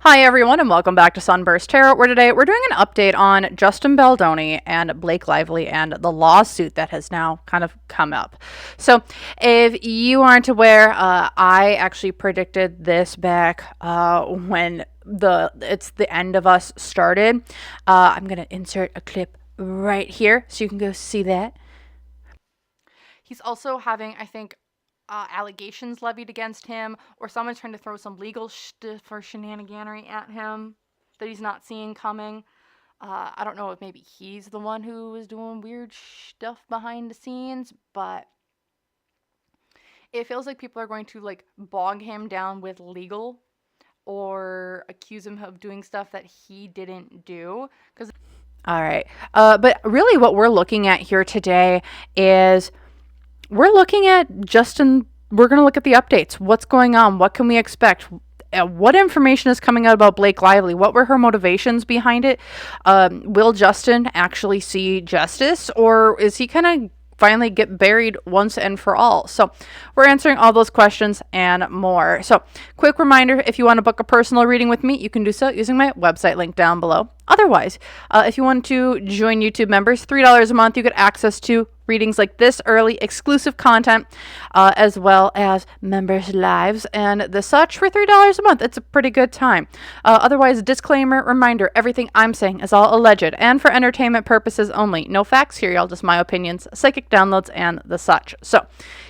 Hi everyone and welcome back to SunBurst Tarot, where today we're doing an update on Justin Baldoni and Blake Lively and the lawsuit that has now kind of come up. So if you aren't aware, I actually predicted this back when the end of us started. I'm going to insert a clip right here so you can go see that. He's also having, I think, allegations levied against him, or someone's trying to throw some legal stuff or shenaniganery at him that he's not seeing coming. I don't know if maybe he's the one who is doing weird stuff behind the scenes, but it feels like people are going to like bog him down with legal or accuse him of doing stuff that he didn't do. All right. But really what we're looking at here today is we're looking at Justin. We're going to look at the updates. What's going on? What can we expect? What information is coming out about Blake Lively? What were her motivations behind it? Will Justin actually see justice, or is he kind of finally get buried once and for all? So we're answering all those questions and more. So quick reminder, if you want to book a personal reading with me, you can do so using my website link down below. Otherwise, if you want to join YouTube members, $3 a month, you get access to readings like this, early exclusive content, as well as members' lives and the such for $3 a month. It's a pretty good time. Otherwise, disclaimer, reminder, everything I'm saying is all alleged and for entertainment purposes only. No facts here, y'all, just my opinions, psychic downloads, and the such. So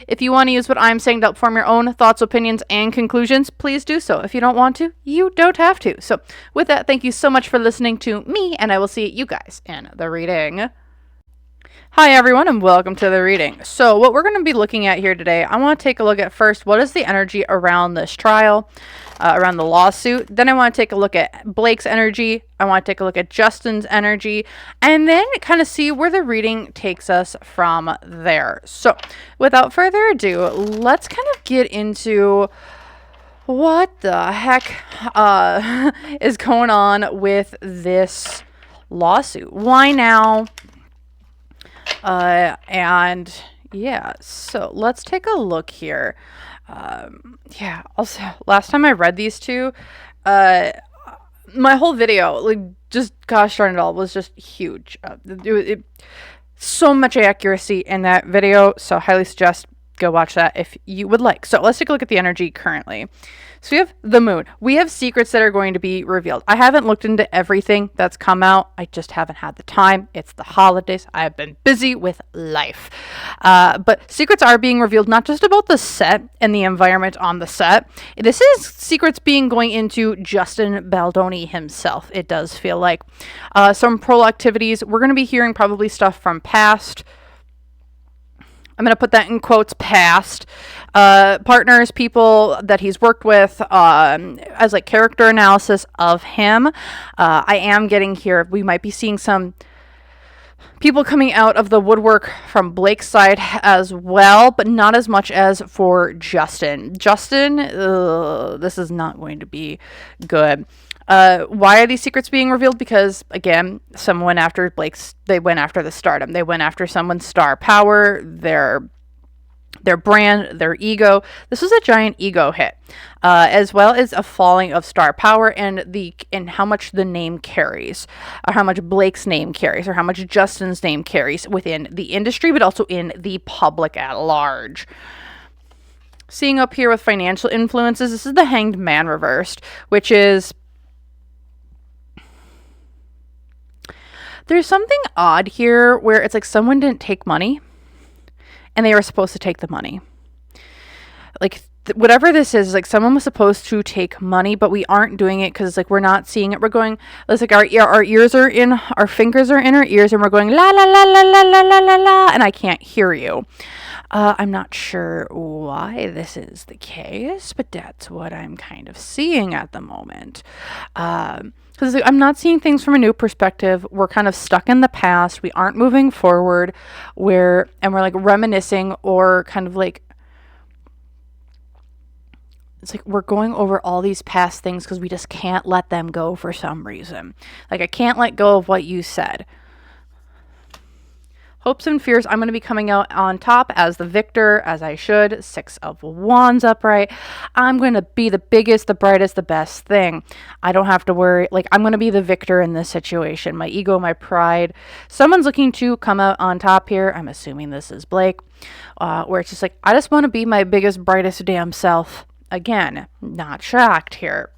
if you want to use what I'm saying to help form your own thoughts, opinions, and conclusions, please do so. If you don't want to, you don't have to. So with that, thank you so much for listening to me, and I will see you guys in the reading. Hi everyone and welcome to the reading. So what we're going to be looking at here today, I want to take a look at first, what is the energy around this trial, around the lawsuit. Then I want to take a look at Blake's energy. I want to take a look at Justin's energy, and then kind of see where the reading takes us from there. So without further ado, let's kind of get into what the heck is going on with this lawsuit. Why now? And yeah, so let's take a look here. Yeah, also, last time I read these two, my whole video, like, just gosh darn it all, was just huge. So much accuracy in that video, so highly suggest go watch that if you would like. So let's take a look at the energy currently. So we have the moon. We have secrets that are going to be revealed. I haven't looked into everything that's come out. I just haven't had the time. It's the holidays. I've been busy with life. But secrets are being revealed, not just about the set and the environment on the set. This is secrets going into Justin Baldoni himself, it does feel like. Some pro activities. We're going to be hearing probably stuff from past. I'm going to put that in quotes, past partners, people that he's worked with, as like character analysis of him. I am getting here, we might be seeing some people coming out of the woodwork from Blake's side as well, but not as much as for Justin. Justin, this is not going to be good. Why are these secrets being revealed? Because, again, someone went after they went after the stardom. They went after someone's star power, their brand, their ego. This was a giant ego hit, as well as a falling of star power and how much the name carries, or how much Blake's name carries, or how much Justin's name carries within the industry, but also in the public at large. Seeing up here with financial influences, this is the Hanged Man reversed, which is, there's something odd here where it's like someone didn't take money and they were supposed to take the money. Like, whatever this is, like someone was supposed to take money, but we aren't doing it because like we're not seeing it. We're going, it's like our ears are in, our fingers are in our ears, and we're going la la la la la la la la la, and I can't hear you. I'm not sure why this is the case, but that's what I'm kind of seeing at the moment. Because I'm not seeing things from a new perspective. We're kind of stuck in the past. We aren't moving forward. We're like reminiscing, or kind of like, it's like we're going over all these past things because we just can't let them go for some reason. Like, I can't let go of what you said. hopes and fears. I'm going to be coming out on top as the victor, as I should. 6 of Wands upright. I'm going to be the biggest, the brightest, the best thing. I don't have to worry. Like, I'm going to be the victor in this situation. My ego, my pride. Someone's looking to come out on top here. I'm assuming this is Blake. Where it's just like, I just want to be my biggest, brightest damn self. Again, not shocked here.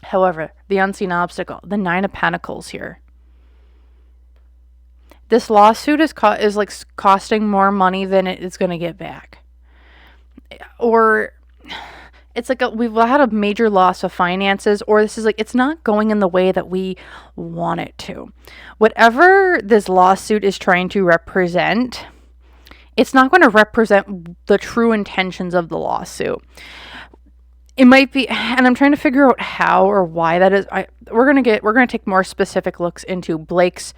However, the unseen obstacle, the 9 of Pentacles here. This lawsuit is like costing more money than it is going to get back. Or it's like we've had a major loss of finances, or this is like it's not going in the way that we want it to. Whatever this lawsuit is trying to represent, it's not going to represent the true intentions of the lawsuit. It might be, and I'm trying to figure out how or why that is. We're gonna take more specific looks into Blake's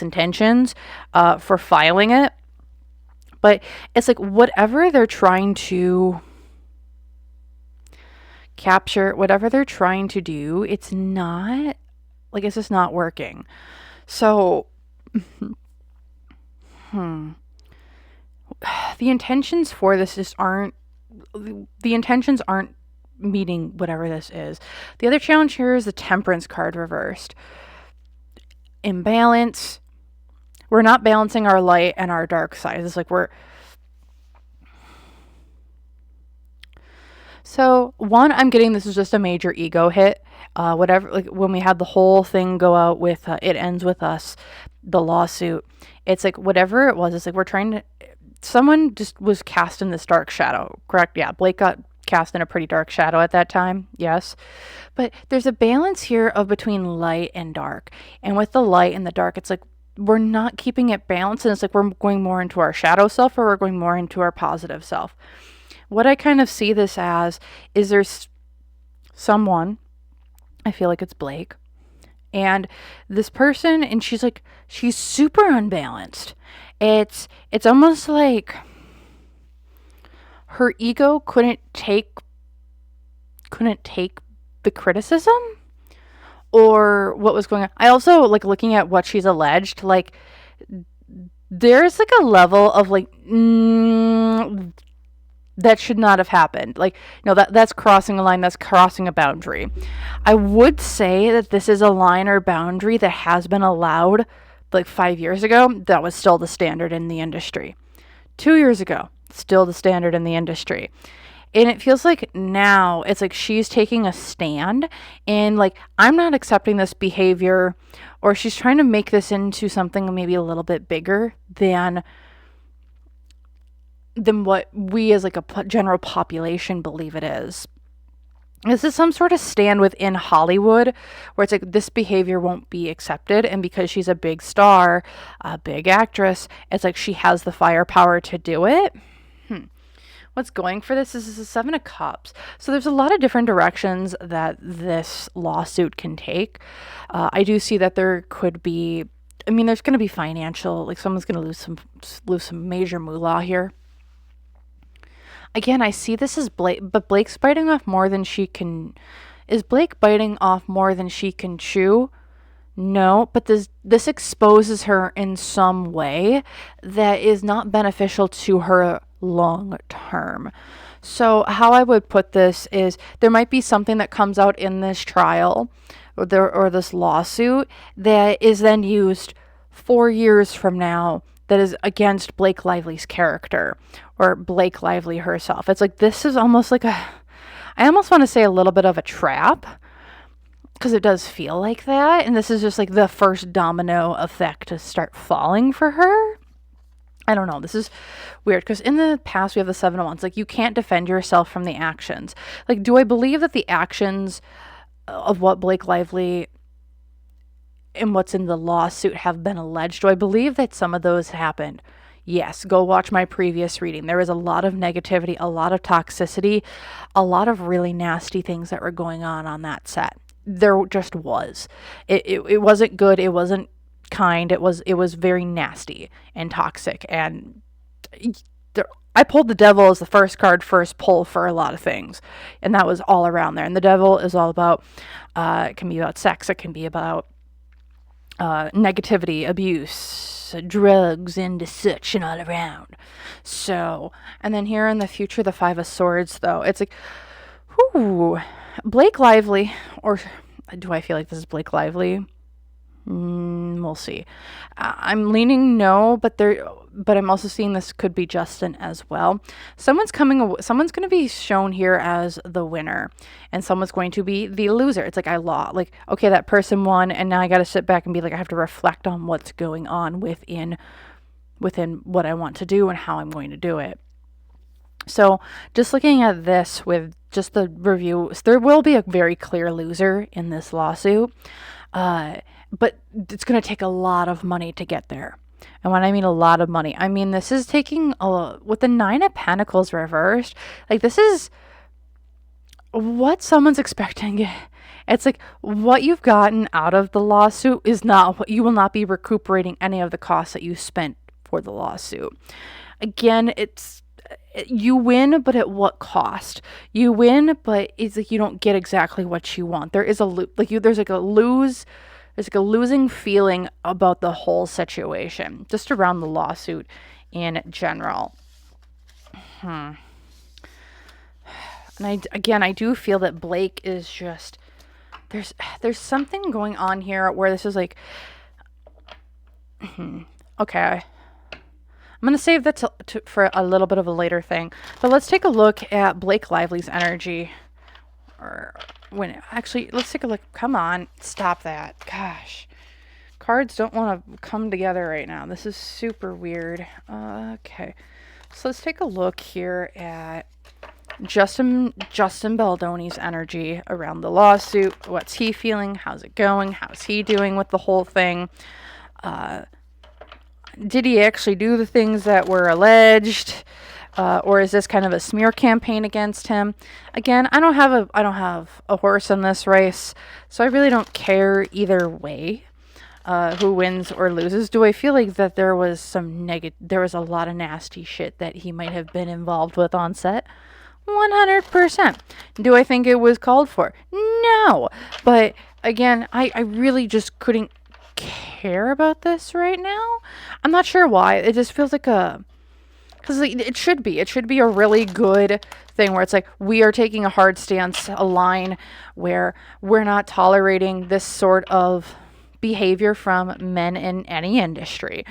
intentions for filing it. But it's like whatever they're trying to capture, whatever they're trying to do, it's just not working. So, the intentions for this just aren't. The intentions aren't meeting whatever this is. The other challenge here is the Temperance card reversed. Imbalance. We're not balancing our light and our dark side. It's like So, one, I'm getting this is just a major ego hit. Whatever, like when we had the whole thing go out with It Ends With Us, the lawsuit. It's like whatever it was, it's like we're trying to. Someone just was cast in this dark shadow, correct? Yeah, Blake got cast in a pretty dark shadow at that time, yes. But there's a balance here of between light and dark. And with the light and the dark, it's like we're not keeping it balanced. And it's like we're going more into our shadow self or we're going more into our positive self. What I kind of see this as is there's someone, I feel like it's Blake, and this person, and she's super unbalanced. It's almost like her ego couldn't take the criticism or what was going on. I also like looking at what she's alleged, like there's like a level of like that should not have happened. Like, that's crossing a line, that's crossing a boundary. I would say that this is a line or boundary that has been allowed like 5 years ago. That was still the standard in the industry. 2 years ago, still the standard in the industry. And it feels like now it's like she's taking a stand and like, I'm not accepting this behavior, or she's trying to make this into something maybe a little bit bigger than what we as like a general population believe it is. This is some sort of stand within Hollywood where it's like this behavior won't be accepted. And because she's a big star, a big actress, it's like she has the firepower to do it. What's going for this is the 7 of Cups. So there's a lot of different directions that this lawsuit can take. I do see that there could be, there's going to be financial, like someone's going to lose some major moolah here. Again, I see this as Blake, but Blake's biting off more than she can. Is Blake biting off more than she can chew? No, but this exposes her in some way that is not beneficial to her long term. So how I would put this is there might be something that comes out in this trial or this lawsuit that is then used 4 years from now that is against Blake Lively's character or Blake Lively herself. It's like this is almost like I almost want to say a little bit of a trap, because it does feel like that. And this is just like the first domino effect to start falling for her. I don't know. This is weird because in the past we have the 7 of Wands. Like, you can't defend yourself from the actions. Like, do I believe that the actions of what Blake Lively and what's in the lawsuit have been alleged? Do I believe that some of those happened? Yes, go watch my previous reading. There was a lot of negativity, a lot of toxicity, a lot of really nasty things that were going on that set. There just was. It wasn't good. It wasn't kind. It was very nasty and toxic. And I pulled the devil as the first pull for a lot of things. And that was all around there. And the devil is all about, it can be about sex. It can be about negativity, abuse, drugs, and such, and all around. So, and then here in the future, the Five of Swords, though, it's like, whoo, Blake Lively, or do I feel like this is Blake Lively? We'll see. I'm leaning no, but I'm also seeing this could be Justin as well. Someone's going to be shown here as the winner, and someone's going to be the loser. It's like like, okay, that person won, and now I got to sit back and be like, I have to reflect on what's going on within what I want to do and how I'm going to do it. So just looking at this with just the review, there will be a very clear loser in this lawsuit. But it's going to take a lot of money to get there. And when I mean a lot of money, I mean this is taking with the Nine of Pentacles reversed. Like, this is what someone's expecting. It's like what you've gotten out of the lawsuit is not what you will not be recuperating any of the costs that you spent for the lawsuit. Again, you win, but at what cost? You win, but it's like you don't get exactly what you want. There is there's a losing feeling about the whole situation, just around the lawsuit in general. And I do feel that Blake is just, there's something going on here where this is like, okay, I'm going to save that for a little bit of a later thing. But let's take a look at Blake Lively's energy. Let's take a look. Come on, stop that. Gosh. Cards don't want to come together right now. This is super weird. Okay. So let's take a look here at Justin Baldoni's energy around the lawsuit. What's he feeling? How's it going? How's he doing with the whole thing? Did he actually do the things that were alleged? Or is this kind of a smear campaign against him? Again, I don't have a horse in this race, so I really don't care either way who wins or loses. Do I feel like that there was there was a lot of nasty shit that he might have been involved with on set? 100%. Do I think it was called for? No. But again, I really just couldn't care about this right now. I'm not sure why. It just feels like because it should be a really good thing where it's like, we are taking a hard stance, a line where we're not tolerating this sort of behavior from men in any industry.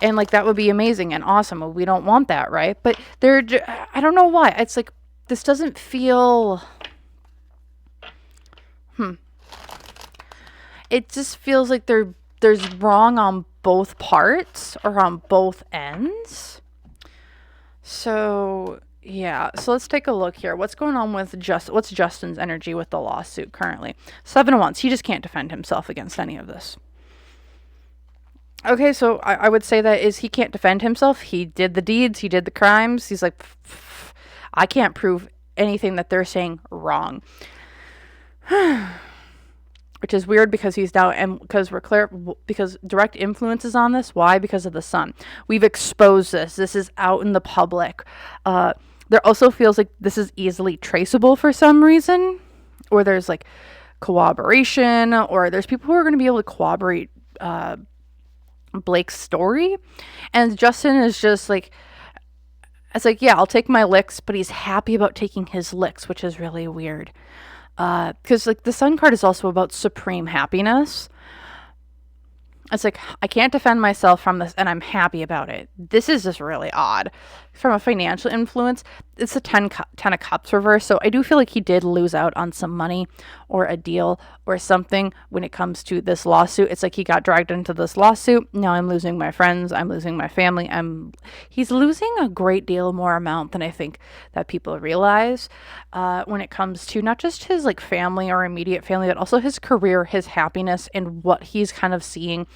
And like, that would be amazing and awesome. We don't want that, right? But I don't know why. It's like, this doesn't feel, it just feels like there's wrong on both parts or on both ends. So, yeah. So let's take a look here. What's going on with what's Justin's energy with the lawsuit currently? 7 of Wands. He just can't defend himself against any of this. Okay, so I would say that he can't defend himself. He did the deeds. He did the crimes. He's like, I can't prove anything that they're saying wrong. Which is weird because he's now, and because we're clear, because direct influence is on this. Why? Because of the sun. We've exposed this. This is out in the public. There also feels like this is easily traceable for some reason, or there's like corroboration, or there's people who are going to be able to corroborate Blake's story. And Justin is just like, it's like, yeah, I'll take my licks, but he's happy about taking his licks, which is really weird. Because like the Sun card is also about supreme happiness. It's like, I can't defend myself from this, and I'm happy about it. This is just really odd. From a financial influence, it's a 10 of Cups reverse, so I do feel like he did lose out on some money or a deal or something when it comes to this lawsuit. It's like he got dragged into this lawsuit. Now I'm losing my friends. I'm losing my family. He's losing a great deal more amount than I think that people realize when it comes to not just his like family or immediate family, but also his career, his happiness, and what he's kind of seeing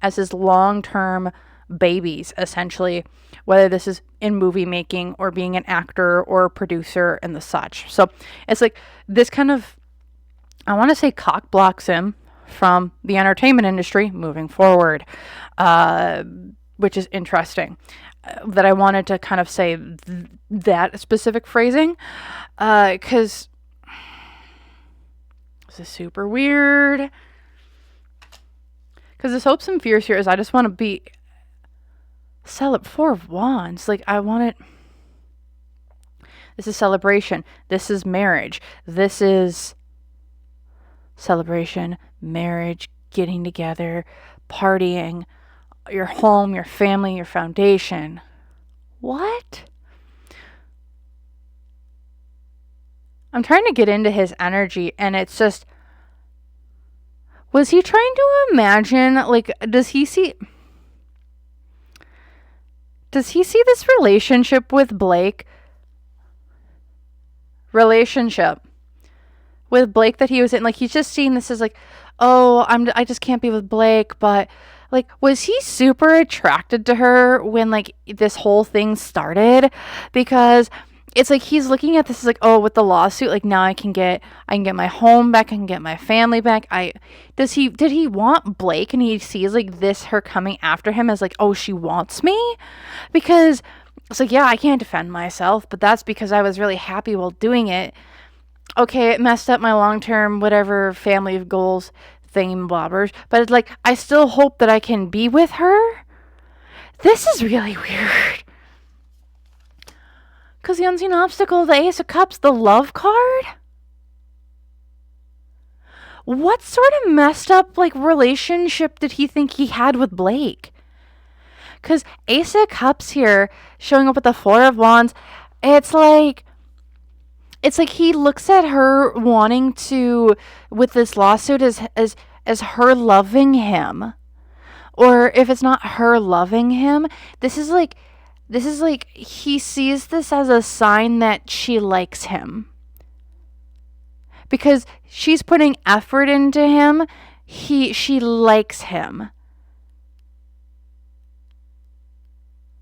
as his long-term babies, essentially, whether this is in movie making or being an actor or a producer and the such. So it's like this kind of, I want to say, cock blocks him from the entertainment industry moving forward, which is interesting. That I wanted to kind of say that specific phrasing, because this is super weird. Because his hopes and fears here is I just want to be... Four of Wands. Like, I want it... This is celebration. This is marriage. This is celebration, marriage, getting together, partying, your home, your family, your foundation. What? I'm trying to get into his energy, and it's just... Was he trying to imagine, like, does he see this relationship with Blake? Relationship with Blake that he was in, like, he's just seeing this as like, oh, I just can't be with Blake, but like, was he super attracted to her when like this whole thing started? Because it's like he's looking at this as like, oh, with the lawsuit, like now I can get my home back, I can get my family back. Did he want Blake, and he sees like this her coming after him as like, oh, she wants me? Because it's like, yeah, I can't defend myself, but that's because I was really happy while doing it. Okay, it messed up my long-term whatever family of goals thingamabobbers, but it's like I still hope that I can be with her. This is really weird. Because the unseen obstacle, the Ace of Cups, the love card? What sort of messed up, like, relationship did he think he had with Blake? Because Ace of Cups here, showing up with the Four of Wands, it's like he looks at her wanting to, with this lawsuit, as her loving him. Or if it's not her loving him, this is like he sees this as a sign that she likes him. Because she's putting effort into him, she likes him.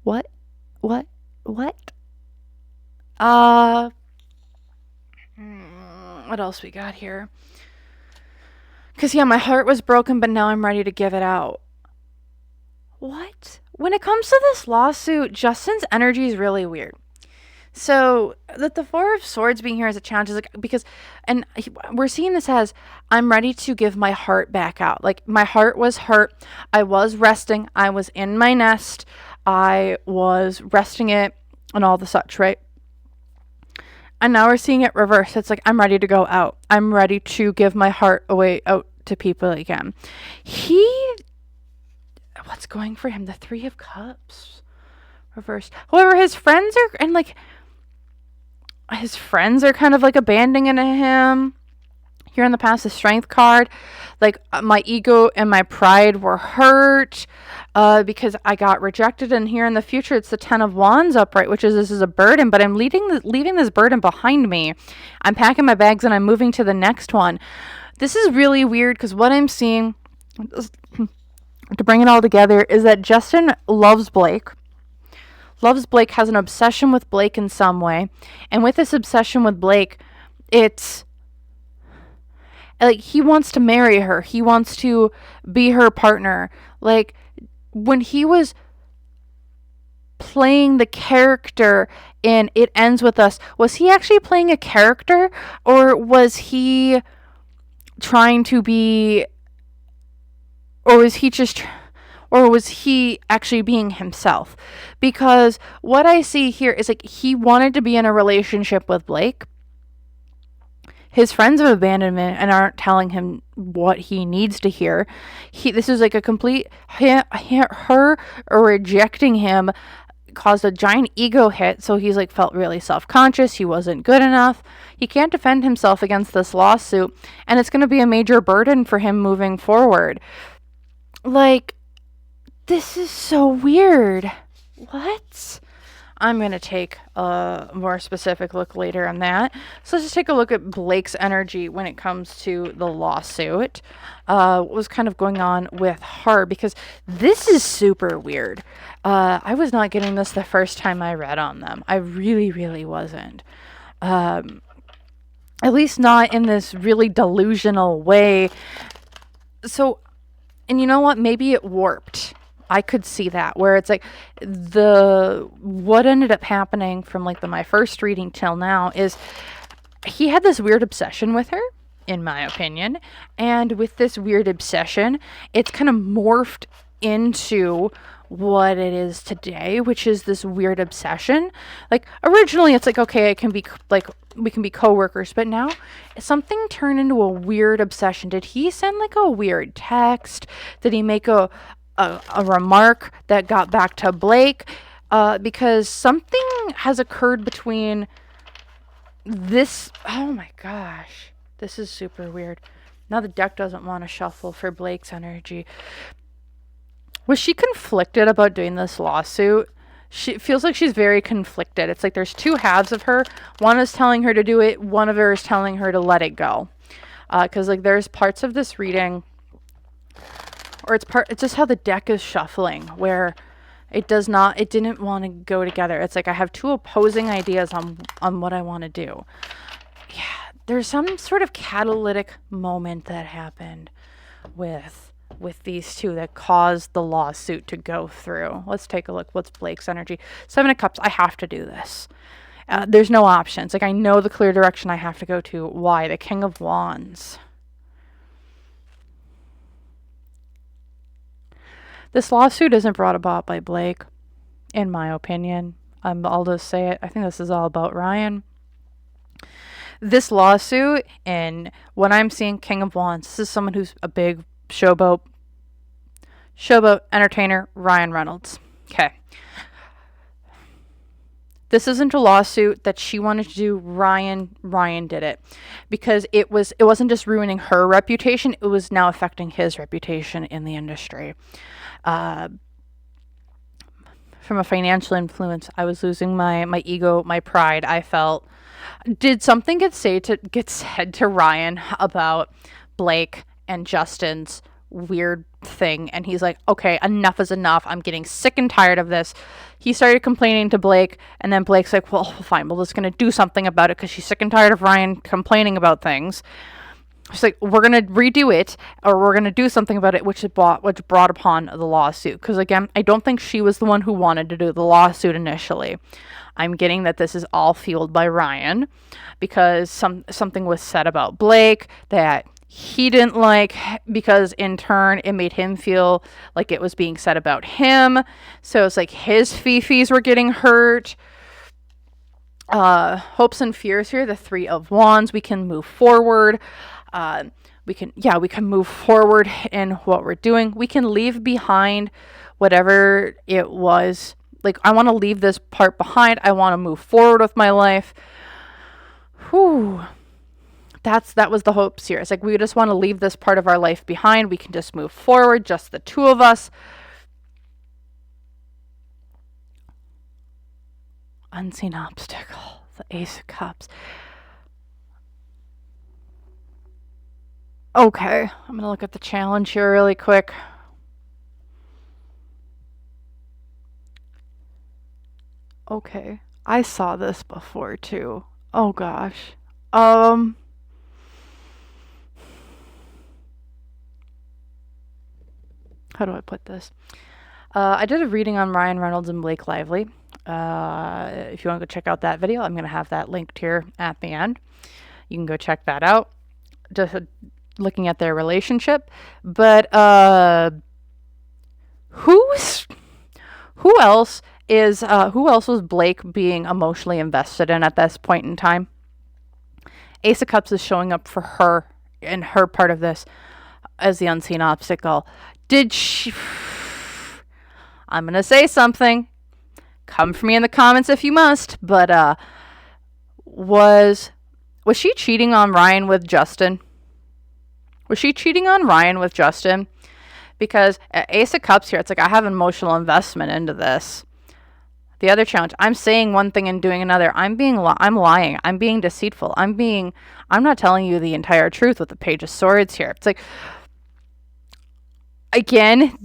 What? What else we got here? Because, yeah, my heart was broken, but now I'm ready to give it out. What? When it comes to this lawsuit, Justin's energy is really weird. So, the Four of Swords being here as a challenge is like, because, and we're seeing this as, I'm ready to give my heart back out. Like, my heart was hurt. I was resting. I was in my nest. I was resting it and all the such, right? And now we're seeing it reverse. It's like, I'm ready to go out. I'm ready to give my heart away out to people again. What's going for him? The Three of Cups reversed. However, his friends are kind of like abandoning him. Here in the past, the Strength card, like my ego and my pride were hurt because I got rejected. And here in the future, it's the Ten of Wands upright, which is this is a burden, but I'm leaving this burden behind me. I'm packing my bags and I'm moving to the next one. This is really weird because what I'm seeing, to bring it all together, is that Justin loves Blake. Has an obsession with Blake in some way. And with this obsession with Blake, it's like he wants to marry her. He wants to be her partner. Like, when he was playing the character in It Ends With Us, was he actually playing a character? Or was he trying to be... Or was he actually being himself? Because what I see here is like he wanted to be in a relationship with Blake. His friends have abandonment and aren't telling him what he needs to hear. This is like a complete her rejecting him caused a giant ego hit, so he's like felt really self-conscious. He wasn't good enough. He can't defend himself against this lawsuit, and it's going to be a major burden for him moving forward. Like, this is so weird. What? I'm going to take a more specific look later on that. So let's just take a look at Blake's energy when it comes to the lawsuit. What was kind of going on with her, because this is super weird. I was not getting this the first time I read on them. I really, really wasn't. At least not in this really delusional way. So, and you know what? Maybe it warped. I could see that, where it's like what ended up happening from like my first reading till now is he had this weird obsession with her in my opinion. And with this weird obsession, it's kind of morphed into what it is today, which is this weird obsession. Like originally it's like, okay, it can be like we can be coworkers, but now something turned into a weird obsession. Did he send like a weird text? Did he make a remark that got back to Blake? Because something has occurred between this. Oh my gosh, this is super weird. Now the deck doesn't want to shuffle for Blake's energy. Was she conflicted about doing this lawsuit? She feels like she's very conflicted. It's like there's two halves of her. One is telling her to do it. One of her is telling her to let it go. Because like there's parts of this reading, or it's just how the deck is shuffling, where it didn't want to go together. It's like I have two opposing ideas on what I want to do. Yeah, there's some sort of catalytic moment that happened with these two that caused the lawsuit to go through. Let's take a look. What's Blake's energy? 7 of Cups. I have to do this. There's no options. Like I know the clear direction I have to go to. Why? The King of Wands. This lawsuit isn't brought about by Blake, in my opinion. I'll just say it. I think this is all about Ryan. This lawsuit, and when I'm seeing King of Wands, this is someone who's a big showboat entertainer, Ryan Reynolds. Okay. This isn't a lawsuit that she wanted to do. Ryan did it because it wasn't just ruining her reputation, it was now affecting his reputation in the industry. From a financial influence, I was losing my ego, my pride. I felt, did something get said to Ryan about Blake and Justin's weird thing? And he's like, okay, enough is enough. I'm getting sick and tired of this. He started complaining to Blake, and then Blake's like, well, fine, we're just going to do something about it because she's sick and tired of Ryan complaining about things. She's like, we're going to redo it, or we're going to do something about it, which brought upon the lawsuit. Because again, I don't think she was the one who wanted to do the lawsuit initially. I'm getting that this is all fueled by Ryan because something was said about Blake that he didn't like, because in turn it made him feel like it was being said about him. So it's like his fifis were getting hurt. Hopes and fears here, the 3 of Wands. We can move forward. We can move forward in what we're doing. We can leave behind whatever it was. Like, I want to leave this part behind. I want to move forward with my life. Whew. That was the hopes here. It's like we just want to leave this part of our life behind. We can just move forward, just the two of us. Unseen obstacle, the Ace of Cups. Okay, I'm going to look at the challenge here really quick. Okay, I saw this before too. Oh gosh. How do I put this? I did a reading on Ryan Reynolds and Blake Lively. If you want to go check out that video, I'm going to have that linked here at the end. You can go check that out. Just looking at their relationship. But who else was Blake being emotionally invested in at this point in time? Ace of Cups is showing up for her in her part of this as the unseen obstacle. Did she... I'm going to say something. Come for me in the comments if you must. But was she cheating on Ryan with Justin? Was she cheating on Ryan with Justin? Because at Ace of Cups here, it's like I have emotional investment into this. The other challenge, I'm saying one thing and doing another. I'm lying. I'm being deceitful. I'm not telling you the entire truth with the Page of Swords here. It's like, again,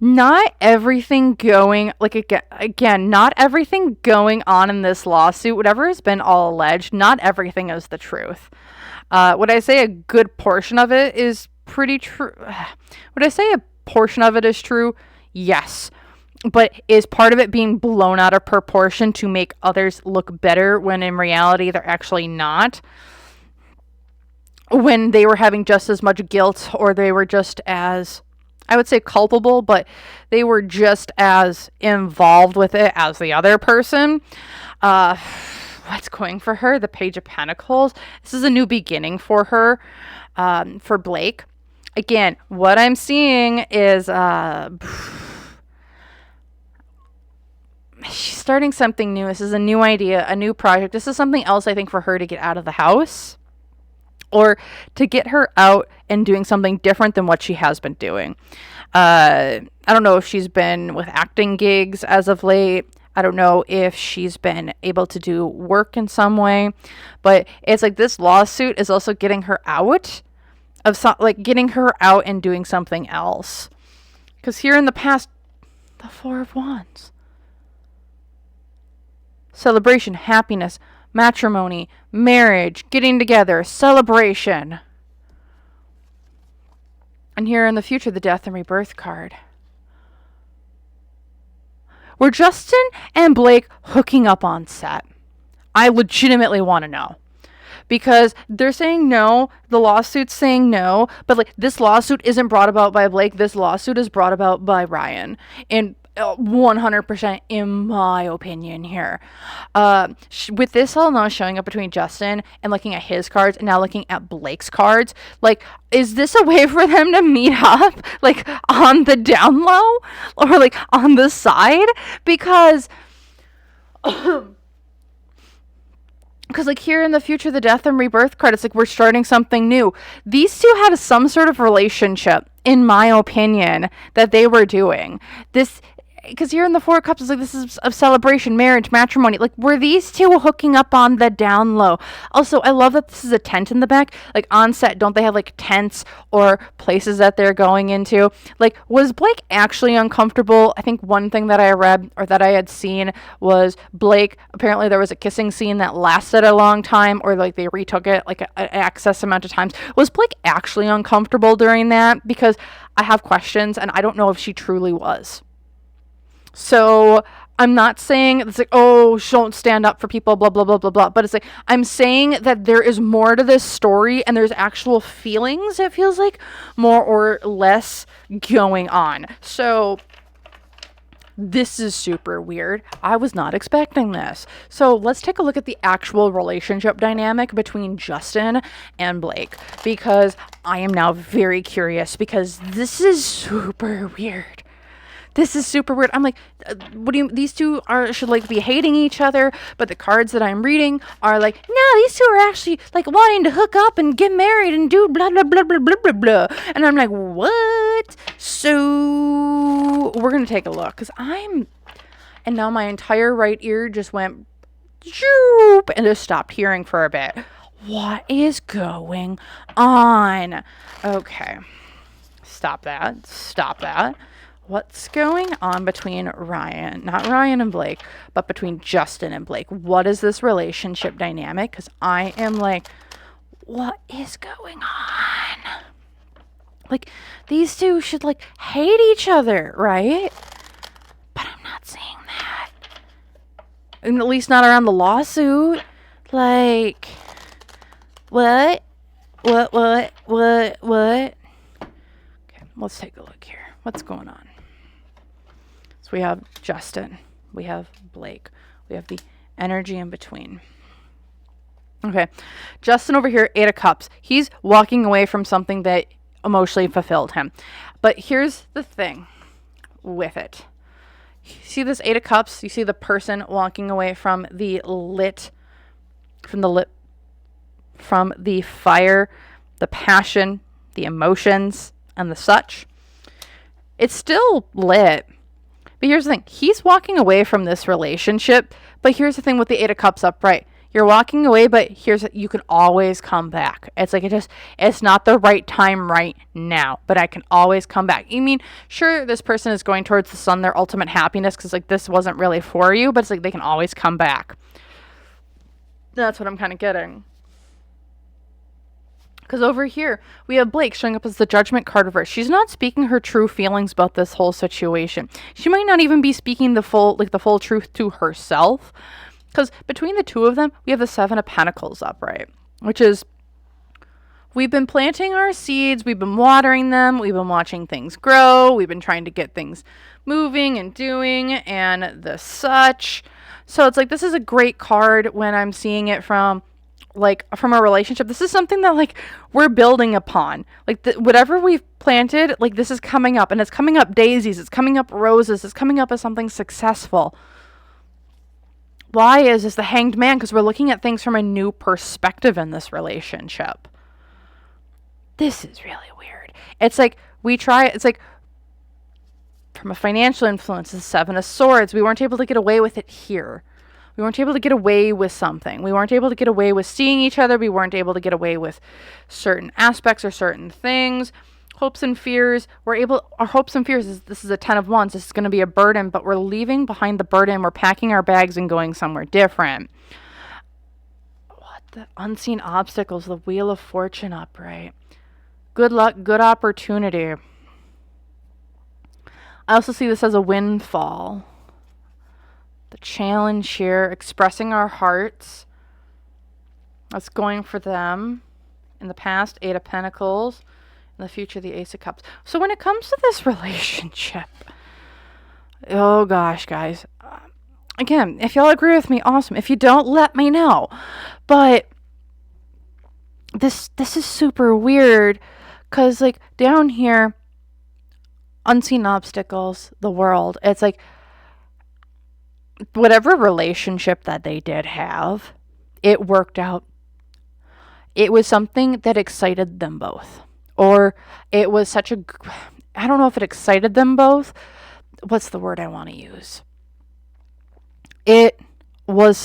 not everything going, not everything going on in this lawsuit, whatever has been all alleged, not everything is the truth. Would I say a good portion of it is pretty true? Would I say a portion of it is true? Yes. but is part of it being blown out of proportion to make others look better when in reality they're actually not? When they were having just as much guilt, or they were just as, I would say, culpable, but they were just as involved with it as the other person. What's going for her? The Page of Pentacles. This is a new beginning for her, for Blake. Again, what I'm seeing is she's starting something new. This is a new idea, a new project. This is something else, I think, for her to get out of the house, or to get her out and doing something different than what she has been doing. I don't know if she's been with acting gigs as of late. I don't know if she's been able to do work in some way, but it's like this lawsuit is also getting her out of getting her out and doing something else. Because here in the past, the Four of Wands. Celebration, happiness, matrimony, marriage, getting together, celebration. And here in the future, the Death and Rebirth card. Were Justin and Blake hooking up on set? I legitimately want to know. Because they're saying no, the lawsuit's saying no, but like this lawsuit isn't brought about by Blake, this lawsuit is brought about by Ryan. And 100% in my opinion here. With this all now showing up between Justin and looking at his cards and now looking at Blake's cards, like, is this a way for them to meet up, like, on the down low or like on the side? Because like here in the future, the Death and Rebirth card, it's like we're starting something new. These two had some sort of relationship, in my opinion, that they were doing. This, because here in the Four of Cups, it's like this is of celebration, marriage, matrimony. Like, were these two hooking up on the down low? Also, I love that this is a tent in the back. Like, on set, don't they have like tents or places that they're going into? Like, was Blake actually uncomfortable? I think one thing that I read or that I had seen was Blake, apparently there was a kissing scene that lasted a long time, or like they retook it like an excess amount of times. Was Blake actually uncomfortable during that? Because I have questions and I don't know if she truly was. So I'm not saying it's like, oh, don't stand up for people, blah, blah, blah, blah, blah. But it's like, I'm saying that there is more to this story and there's actual feelings, it feels like, more or less going on. So this is super weird. I was not expecting this. So let's take a look at the actual relationship dynamic between Justin and Blake, because I am now very curious, because this is super weird. This is super weird. I'm like, what do you, these two should like be hating each other, but the cards that I'm reading are like, no, these two are actually like wanting to hook up and get married and do blah, blah, blah, blah, blah, blah, blah. And I'm like, what? So we're going to take a look, and now my entire right ear just went zoop and just stopped hearing for a bit. What is going on? Okay. Stop that. What's going on between not Ryan and Blake, but between Justin and Blake? What is this relationship dynamic? Because I am like, what is going on? Like, these two should like hate each other, right? But I'm not seeing that. And at least not around the lawsuit. Like, what? Okay, let's take a look here. What's going on? So we have Justin, we have Blake, we have the energy in between. Okay, Justin over here, 8 of Cups. He's walking away from something that emotionally fulfilled him. But here's the thing with it. You see this 8 of Cups? You see the person walking away from the fire, the passion, the emotions, and the such. It's still lit. But here's the thing. He's walking away from this relationship. But here's the thing with the 8 of Cups upright. You're walking away, but you can always come back. It's like it's not the right time right now, but I can always come back. You mean, sure, this person is going towards the sun, their ultimate happiness, because like this wasn't really for you, but it's like they can always come back. That's what I'm kind of getting. Because over here, we have Blake showing up as the Judgment card reverse. She's not speaking her true feelings about this whole situation. She might not even be speaking the full truth to herself. Because between the two of them, we have the Seven of Pentacles upright, which is, we've been planting our seeds, we've been watering them, we've been watching things grow, we've been trying to get things moving and doing and the such. So it's like, this is a great card when I'm seeing it from a relationship. This is something that like we're building upon. Like whatever we've planted, like this is coming up, and it's coming up daisies, it's coming up roses, it's coming up as something successful. Why is this the Hanged Man? Because we're looking at things from a new perspective in this relationship. This is really weird. It's like it's like from a financial influence, the Seven of Swords, we weren't able to get away with it here. We weren't able to get away with something. We weren't able to get away with seeing each other. We weren't able to get away with certain aspects or certain things. Hopes and fears. Our hopes and fears is, this is a 10 of Wands. This is going to be a burden, but we're leaving behind the burden. We're packing our bags and going somewhere different. What the unseen obstacles, the Wheel of Fortune upright. Good luck, good opportunity. I also see this as a windfall. The challenge here, expressing our hearts. That's going for them. In the past, Eight of Pentacles. In the future, the Ace of Cups. So when it comes to this relationship, oh gosh, guys. Again, if y'all agree with me, awesome. If you don't, let me know. But this is super weird. Because like down here, unseen obstacles, the world. It's like, whatever relationship that they did have, it worked out. It was something that excited them both. Or it was I don't know if it excited them both. What's the word I want to use? It was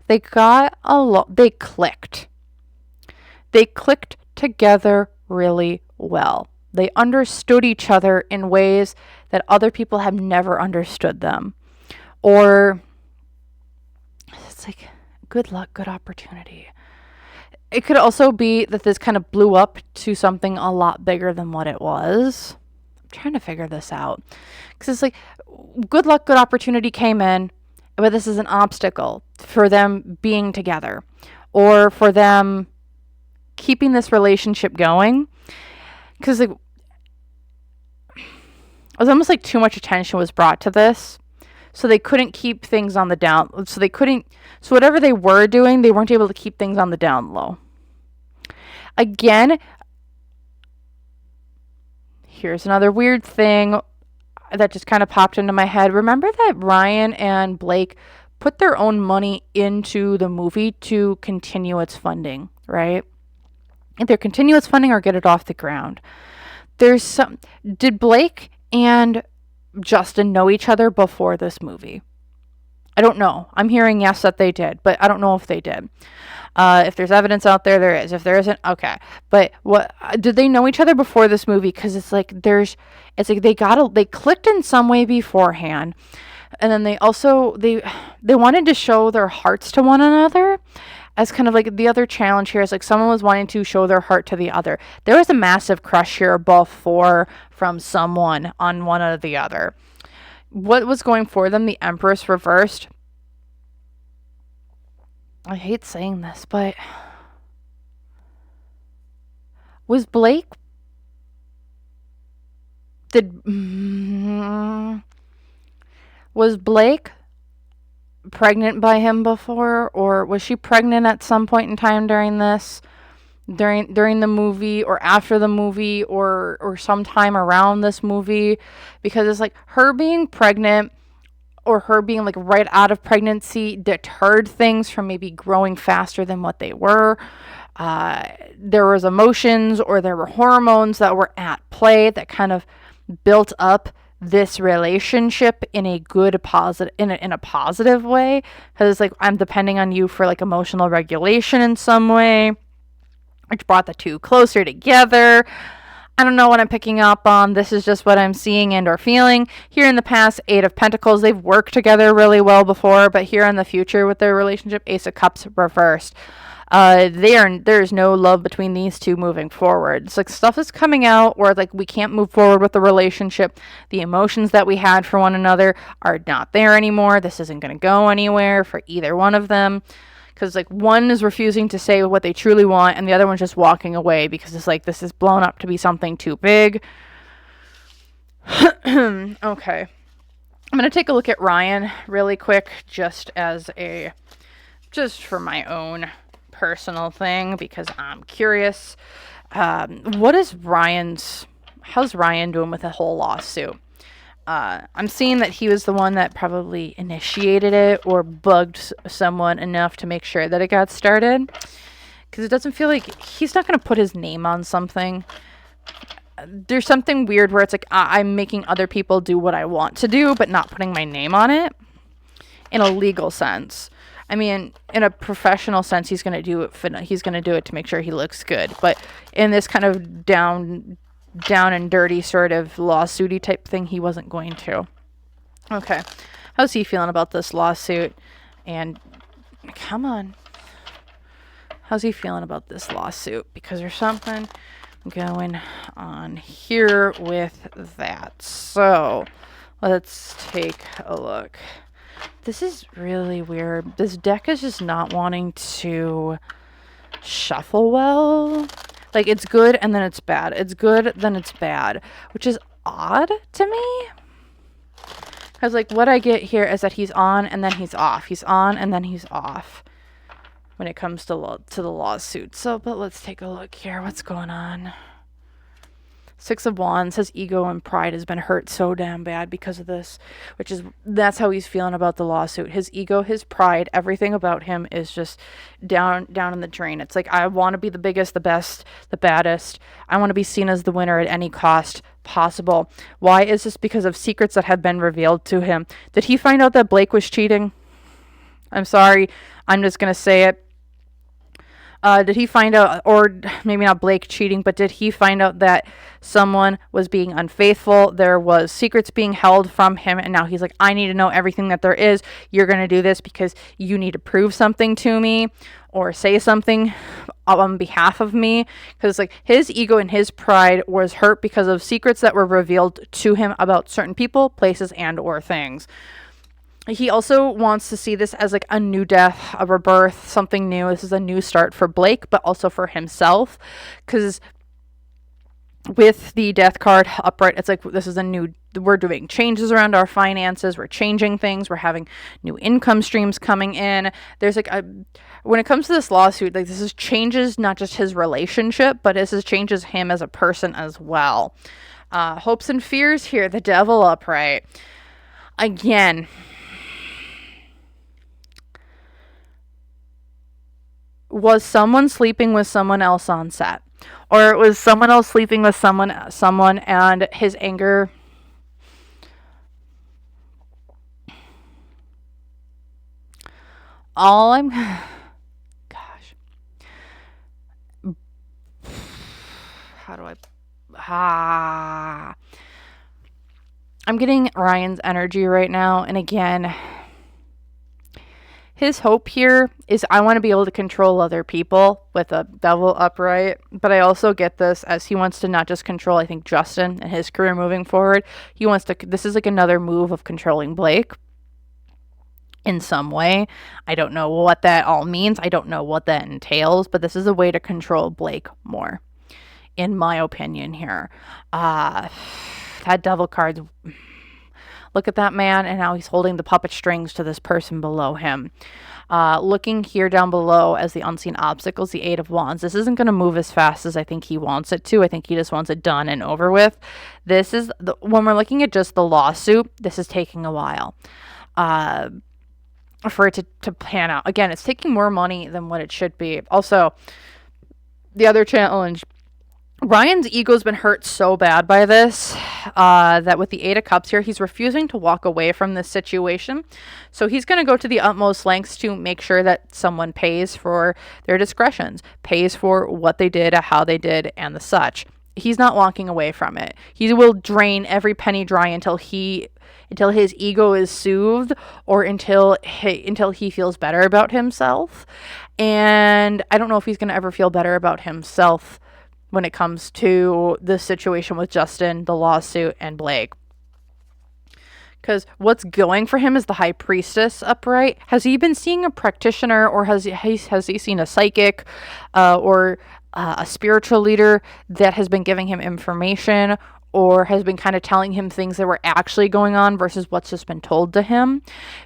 they clicked. They clicked together really well. They understood each other in ways that other people have never understood them. Or it's like, good luck, good opportunity. It could also be that this kind of blew up to something a lot bigger than what it was. I'm trying to figure this out. Because it's like, good luck, good opportunity came in, but this is an obstacle for them being together. Or for them keeping this relationship going. Because like, it was almost like too much attention was brought to this. So they couldn't keep things on the down. So whatever they were doing, they weren't able to keep things on the down low. Again, here's another weird thing that just kind of popped into my head. Remember that Ryan and Blake put their own money into the movie to continue its funding, right? Either continue its funding or get it off the ground. Did Blake and Justin know each other before this movie? I don't know. I'm hearing yes that they did, but I don't know if they did. If there's evidence out there, there is. If there isn't, okay. But what did they know each other before this movie? Because it's like they clicked in some way beforehand, and then they wanted to show their hearts to one another. As kind of like the other challenge here is like someone was wanting to show their heart to the other. There was a massive crush here before from someone on one or the other. What was going for them? The Empress reversed. I hate saying this, but was Blake pregnant by him before, or was she pregnant at some point in time during the movie or after the movie or sometime around this movie? Because it's like her being pregnant or her being like right out of pregnancy deterred things from maybe growing faster than what they were. There was emotions or there were hormones that were at play that kind of built up this relationship in a good in a positive way, because it's like I'm depending on you for like emotional regulation in some way, which brought the two closer together. I don't know what I'm picking up on. This is just what I'm seeing and or feeling. Here in the past, Eight of Pentacles, they've worked together really well before, but here in the future with their relationship, Ace of Cups reversed. There's no love between these two moving forward. It's like stuff is coming out where like we can't move forward with the relationship. The emotions that we had for one another are not there anymore. This isn't going to go anywhere for either one of them. Because like one is refusing to say what they truly want and the other one's just walking away because it's like this is blown up to be something too big. Okay. I'm going to take a look at Ryan really quick just for my own personal thing because I'm curious. How's Ryan doing with the whole lawsuit? I'm seeing that he was the one that probably initiated it or bugged someone enough to make sure that it got started. Because it doesn't feel like he's not going to put his name on something. There's something weird where it's like I'm making other people do what I want to do, but not putting my name on it in a legal sense. I mean, in a professional sense, he's going to do it. He's going to do it to make sure he looks good. But in this kind of down and dirty sort of lawsuity type thing, he wasn't going to. Okay. How's he feeling about this lawsuit? And come on. How's he feeling about this lawsuit? Because there's something going on here with that. So let's take a look. This is really weird. This deck is just not wanting to shuffle well. Like, it's good and then it's bad. It's good, then it's bad. Which is odd to me. Because, like, what I get here is that he's on and then he's off. He's on and then he's off. When it comes to the lawsuit. So, but let's take a look here. What's going on? Six of Wands, his ego and pride has been hurt so damn bad because of this. That's how he's feeling about the lawsuit. His ego, his pride, everything about him is just down in the drain. It's like, I want to be the biggest, the best, the baddest. I want to be seen as the winner at any cost possible. Why is this? Because of secrets that have been revealed to him. Did he find out that Blake was cheating? I'm sorry. I'm just going to say it. Did he find out, or maybe not Blake cheating, but did he find out that someone was being unfaithful? There was secrets being held from him, and now he's like, I need to know everything that there is. You're going to do this because you need to prove something to me or say something on behalf of me. Because like his ego and his pride was hurt because of secrets that were revealed to him about certain people, places, and or things. He also wants to see this as like a new death, a rebirth, something new. This is a new start for Blake, but also for himself. Because with the death card upright, it's like this is we're doing changes around our finances. We're changing things. We're having new income streams coming in. There's like when it comes to this lawsuit, like this is changes not just his relationship, but this is changes him as a person as well. Hopes and fears here, the devil upright. Again, was someone sleeping with someone else on set? Or was someone else sleeping with someone and his anger? Gosh. How do I... I'm getting Ryan's energy right now, and again... His hope here is I want to be able to control other people with a devil upright. But I also get this as he wants to not just control, I think, Justin and his career moving forward. This is like another move of controlling Blake in some way. I don't know what that all means. I don't know what that entails. But this is a way to control Blake more, in my opinion here. That devil card... Look at that man, and now he's holding the puppet strings to this person below him. Looking here down below as the unseen obstacles, the Eight of Wands. This isn't going to move as fast as I think he wants it to. I think he just wants it done and over with. This is, when we're looking at just the lawsuit, this is taking a while for it to pan out. Again, it's taking more money than what it should be. Also, the other challenge, Ryan's ego's been hurt so bad by this that with the Eight of Cups here, he's refusing to walk away from this situation. So he's going to go to the utmost lengths to make sure that someone pays for their discretions, pays for what they did, how they did, and the such. He's not walking away from it. He will drain every penny dry until his ego is soothed, or until he feels better about himself. And I don't know if he's going to ever feel better about himself when it comes to this situation with Justin, the lawsuit, and Blake. Because what's going for him is the High Priestess upright. Has he been seeing a practitioner, or has he seen a psychic or a spiritual leader that has been giving him information, or has been kind of telling him things that were actually going on versus what's just been told to him?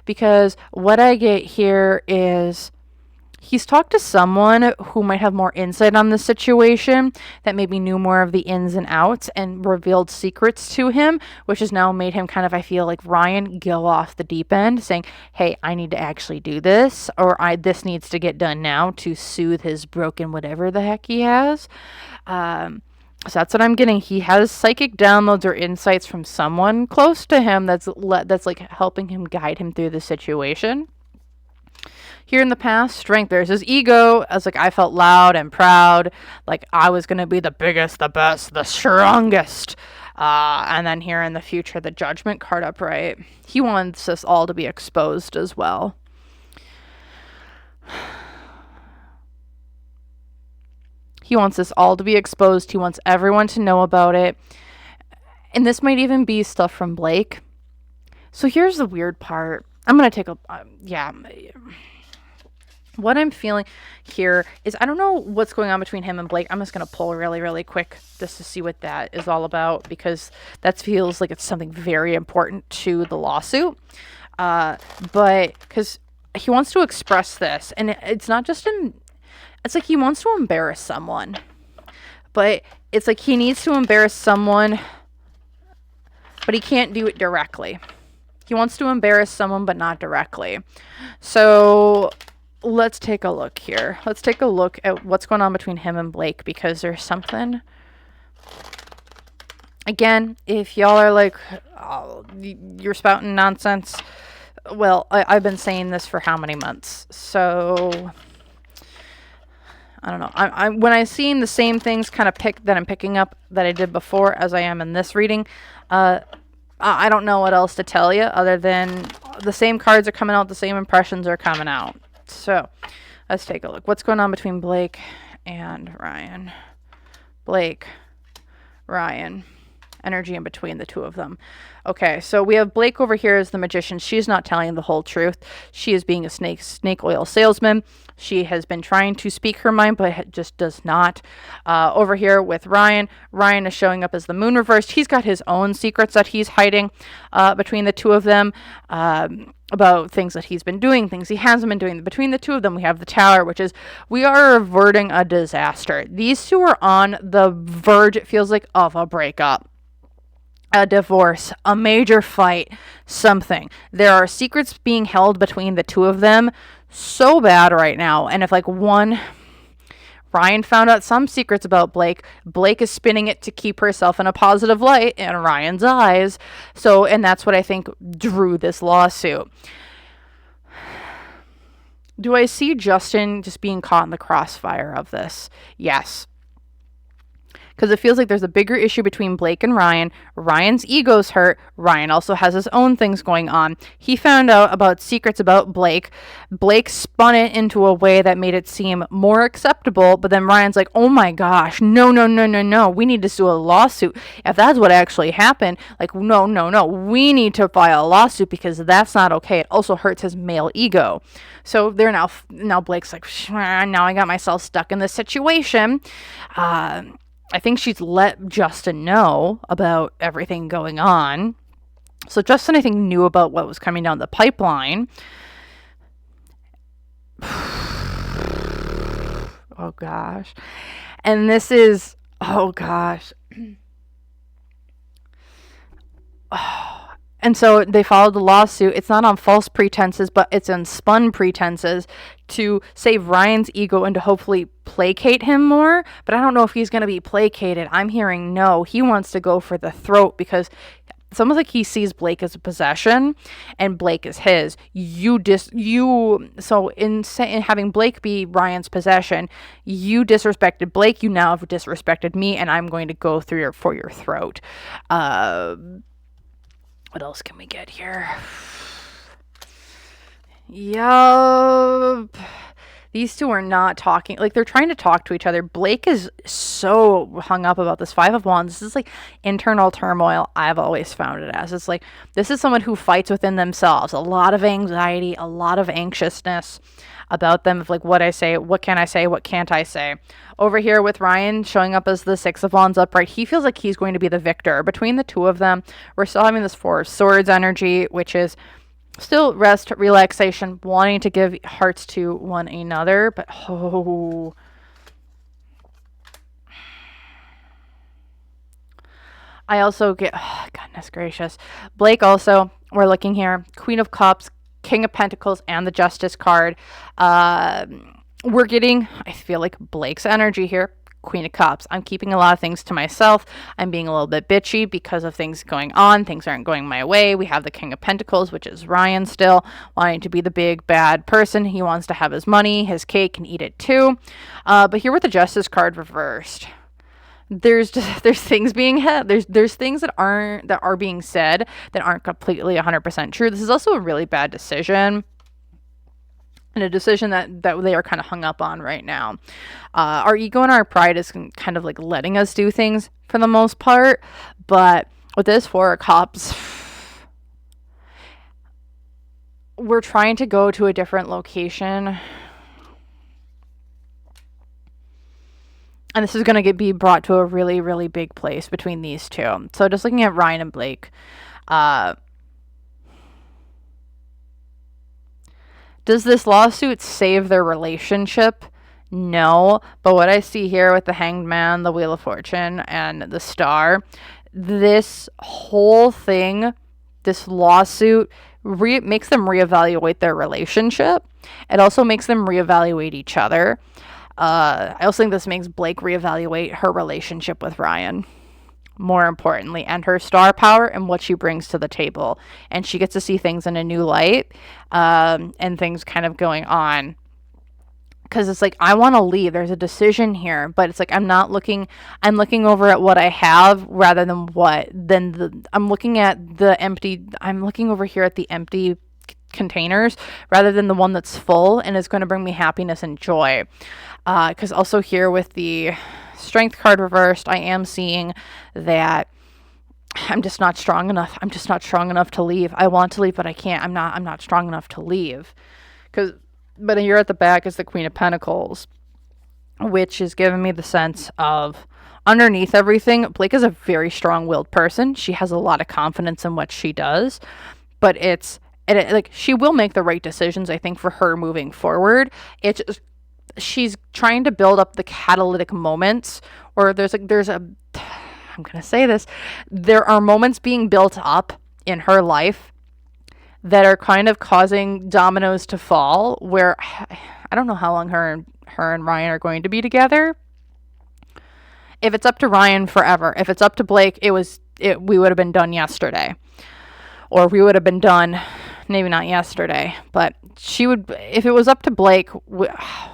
Because what I get here is he's talked to someone who might have more insight on the situation, that maybe knew more of the ins and outs and revealed secrets to him, which has now made him kind of, I feel like, Ryan, go off the deep end, saying, hey, I need to actually do this, or this needs to get done now to soothe his broken whatever the heck he has. So that's what I'm getting. He has psychic downloads or insights from someone close to him that's like helping him, guide him through the situation. Here in the past, strength, there's his ego. I was like, I felt loud and proud, like I was going to be the biggest, the best, the strongest. And then here in the future, the Judgment card upright. He wants us all to be exposed as well. He wants us all to be exposed. He wants everyone to know about it. And this might even be stuff from Blake. So here's the weird part. I'm going to take what I'm feeling here is, I don't know what's going on between him and Blake. I'm just going to pull really, really quick just to see what that is all about, because that feels like it's something very important to the lawsuit. But because he wants to express this, and it's not just it's like he wants to embarrass someone, but it's like he needs to embarrass someone, but he can't do it directly. He wants to embarrass someone, but not directly. So let's take a look here. Let's take a look at what's going on between him and Blake, because there's something. Again, if y'all are like, oh, you're spouting nonsense, well, I've been saying this for how many months? So I don't know. I'm when I seen the same things kind of that I'm picking up that I did before as I am in this reading, I don't know what else to tell you other than the same cards are coming out, the same impressions are coming out. So let's take a look. What's going on between Blake and Ryan? Blake, Ryan. Energy in between the two of them. Okay, so we have Blake over here as the magician. She's not telling the whole truth. She is being a snake oil salesman. She has been trying to speak her mind, but just does not. Over here with Ryan, Ryan is showing up as the moon reversed. He's got his own secrets that he's hiding between the two of them, about things that he's been doing, things he hasn't been doing. Between the two of them, we have the Tower, which is, we are averting a disaster. These two are on the verge, it feels like, of a breakup, a divorce, a major fight, something. There are secrets being held between the two of them so bad right now. And if like Ryan found out some secrets about Blake, Blake is spinning it to keep herself in a positive light in Ryan's eyes. So, and that's what I think drew this lawsuit. Do I see Justin just being caught in the crossfire of this? Yes. Because it feels like there's a bigger issue between Blake and Ryan. Ryan's ego's hurt. Ryan also has his own things going on. He found out about secrets about Blake. Blake spun it into a way that made it seem more acceptable. But then Ryan's like, oh my gosh, no. We need to sue a lawsuit. If that's what actually happened, like, no. We need to file a lawsuit because that's not okay. It also hurts his male ego. So they're now Blake's like, now I got myself stuck in this situation. I think she's let Justin know about everything going on. So Justin, I think, knew about what was coming down the pipeline. Oh, gosh. And this is, oh, gosh. And so they filed the lawsuit. It's not on false pretenses, but it's on spun pretenses to save Ryan's ego and to hopefully placate him more. But I don't know if he's going to be placated. I'm hearing no. He wants to go for the throat because it's almost like he sees Blake as a possession and Blake is his. So in having Blake be Ryan's possession, you disrespected Blake, you now have disrespected me, and I'm going to go through for your throat. What else can we get here? Yup. These two are not talking. Like, they're trying to talk to each other. Blake is so hung up about this Five of Wands. This is like internal turmoil. I've always found it as. It's like, this is someone who fights within themselves. A lot of anxiety, a lot of anxiousness about them. Of like, what I say, what can I say, what can't I say. Over here with Ryan showing up as the Six of Wands upright, he feels like he's going to be the victor. Between the two of them, we're still having this Four of Swords energy, which is still rest, relaxation, wanting to give hearts to one another, but I also get, goodness gracious. Blake also, we're looking here, Queen of Cups, King of Pentacles, and the Justice card. We're getting, I feel like, Blake's energy here. Queen of Cups. I'm keeping a lot of things to myself. I'm being a little bit bitchy because of things going on. Things aren't going my way. We have the King of Pentacles, which is Ryan still wanting to be the big bad person. He wants to have his money, his cake, and eat it too. But here with the Justice card reversed, there's things being there's things that are being said that aren't completely 100% true. This is also a really bad decision. And a decision that they are kind of hung up on right now. Our ego and our pride is kind of like letting us do things for the most part. But with this Four of Cups, we're trying to go to a different location. And this is going to be brought to a really, really big place between these two. So just looking at Ryan and Blake, does this lawsuit save their relationship? No. But what I see here with the Hanged Man, the Wheel of Fortune, and the Star, this whole thing, this lawsuit, makes them reevaluate their relationship. It also makes them reevaluate each other. I also think this makes Blake reevaluate her relationship with Ryan, more importantly, and her star power and what she brings to the table. And she gets to see things in a new light, and things kind of going on. Because it's like, I want to leave. There's a decision here, but it's like, I'm looking over at what I have rather than I'm looking over here at the empty containers rather than the one that's full and is going to bring me happiness and joy. Because also here with the Strength card reversed, I am seeing that I'm just not strong enough. I'm just not strong enough to leave. I want to leave, but I can't. I'm not strong enough to leave. But here at the back is the Queen of Pentacles, which is giving me the sense of underneath everything, Blake is a very strong-willed person. She has a lot of confidence in what she does, but like, she will make the right decisions, I think, for her moving forward. It's just, she's trying to build up the catalytic moments, or I'm going to say this, there are moments being built up in her life that are kind of causing dominoes to fall, where I don't know how long her and Ryan are going to be together. If it's up to Ryan, forever. If it's up to Blake, we would have been done yesterday. Or we would have been done, maybe not yesterday, but if it was up to Blake,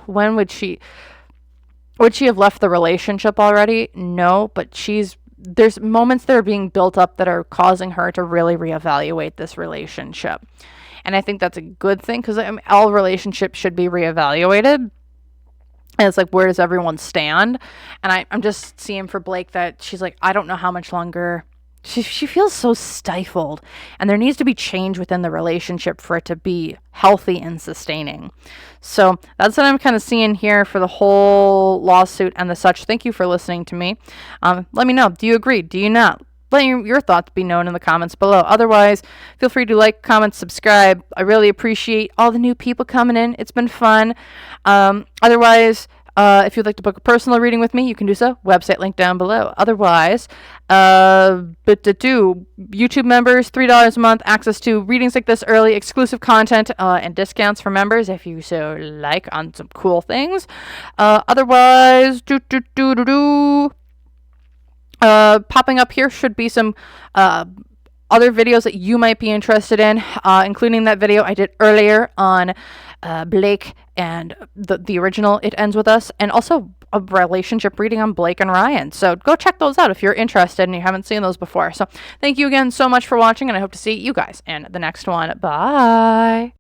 when would she have left the relationship already? No, but there's moments that are being built up that are causing her to really reevaluate this relationship. And I think that's a good thing, because all relationships should be reevaluated. And it's like, where does everyone stand? And I'm just seeing for Blake that she's like, I don't know how much longer. She feels so stifled, and there needs to be change within the relationship for it to be healthy and sustaining. So that's what I'm kind of seeing here for the whole lawsuit and the such. Thank you for listening to me. Let me know. Do you agree? Do you not? Let your thoughts be known in the comments below. Otherwise, feel free to like, comment, subscribe. I really appreciate all the new people coming in. It's been fun. Otherwise, if you'd like to book a personal reading with me, you can do so. Website link down below. Otherwise, YouTube members, $3 a month, access to readings like this early, exclusive content, and discounts for members if you so like, on some cool things. Otherwise, popping up here should be some other videos that you might be interested in, including that video I did earlier on Blake and the original It Ends With Us, and also a relationship reading on Blake and Ryan. So go check those out if you're interested and you haven't seen those before. So thank you again so much for watching, and I hope to see you guys in the next one. Bye.